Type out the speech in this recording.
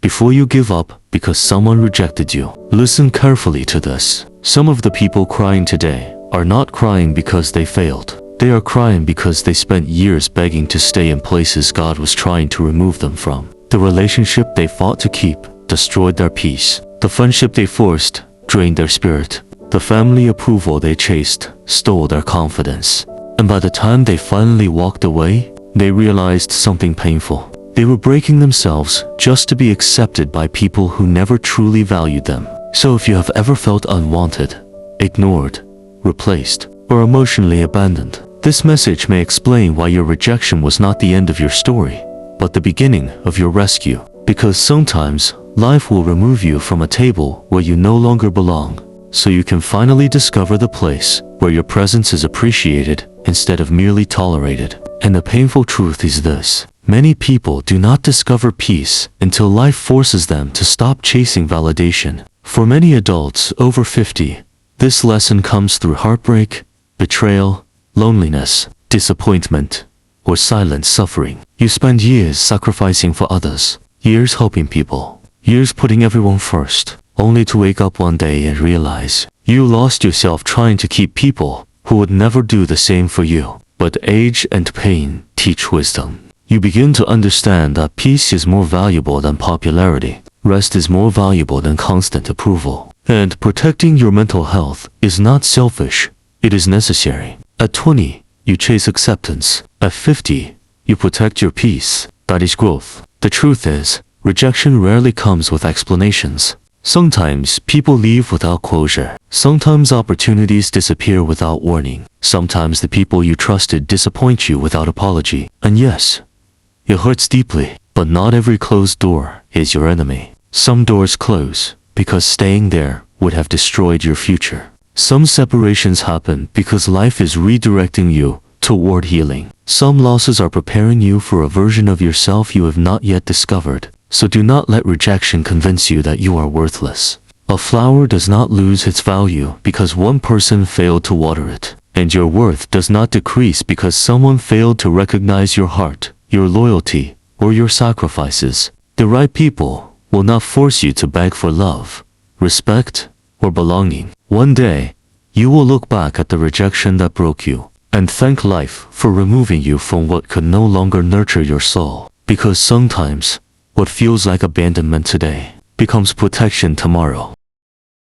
before you give up because someone rejected you. Listen carefully to this. Some of the people crying today are not crying because they failed. They are crying because they spent years begging to stay in places God was trying to remove them from. The relationship they fought to keep destroyed their peace. The friendship they forced drained their spirit. The family approval they chased stole their confidence. And by the time they finally walked away, they realized something painful. They were breaking themselves just to be accepted by people who never truly valued them. So if you have ever felt unwanted, ignored, replaced, or emotionally abandoned, this message may explain why your rejection was not the end of your story, but the beginning of your rescue. Because sometimes life will remove you from a table where you no longer belong, so you can finally discover the place where your presence is appreciated instead of merely tolerated. And the painful truth is this: many people do not discover peace until life forces them to stop chasing validation. For many adults over 50, this lesson comes through heartbreak, betrayal, loneliness, disappointment, or silent suffering. You spend years sacrificing for others, years helping people, years putting everyone first, only to wake up one day and realize you lost yourself trying to keep people who would never do the same for you. But age and pain teach wisdom. You begin to understand that peace is more valuable than popularity. Rest is more valuable than constant approval. And protecting your mental health is not selfish, it is necessary. At 20, you chase acceptance. At 50, you protect your peace. That is growth. The truth is, rejection rarely comes with explanations. Sometimes people leave without closure. Sometimes opportunities disappear without warning. Sometimes the people you trusted disappoint you without apology. And yes, it hurts deeply, but not every closed door is your enemy. Some doors close because staying there would have destroyed your future. Some separations happen because life is redirecting you toward healing. Some losses are preparing you for a version of yourself you have not yet discovered. So do not let rejection convince you that you are worthless. A flower does not lose its value because one person failed to water it. And your worth does not decrease because someone failed to recognize your heart, your loyalty, or your sacrifices. The right people will not force you to beg for love, respect, or belonging. One day, you will look back at the rejection that broke you and thank life for removing you from what could no longer nurture your soul. Because sometimes, what feels like abandonment today becomes protection tomorrow.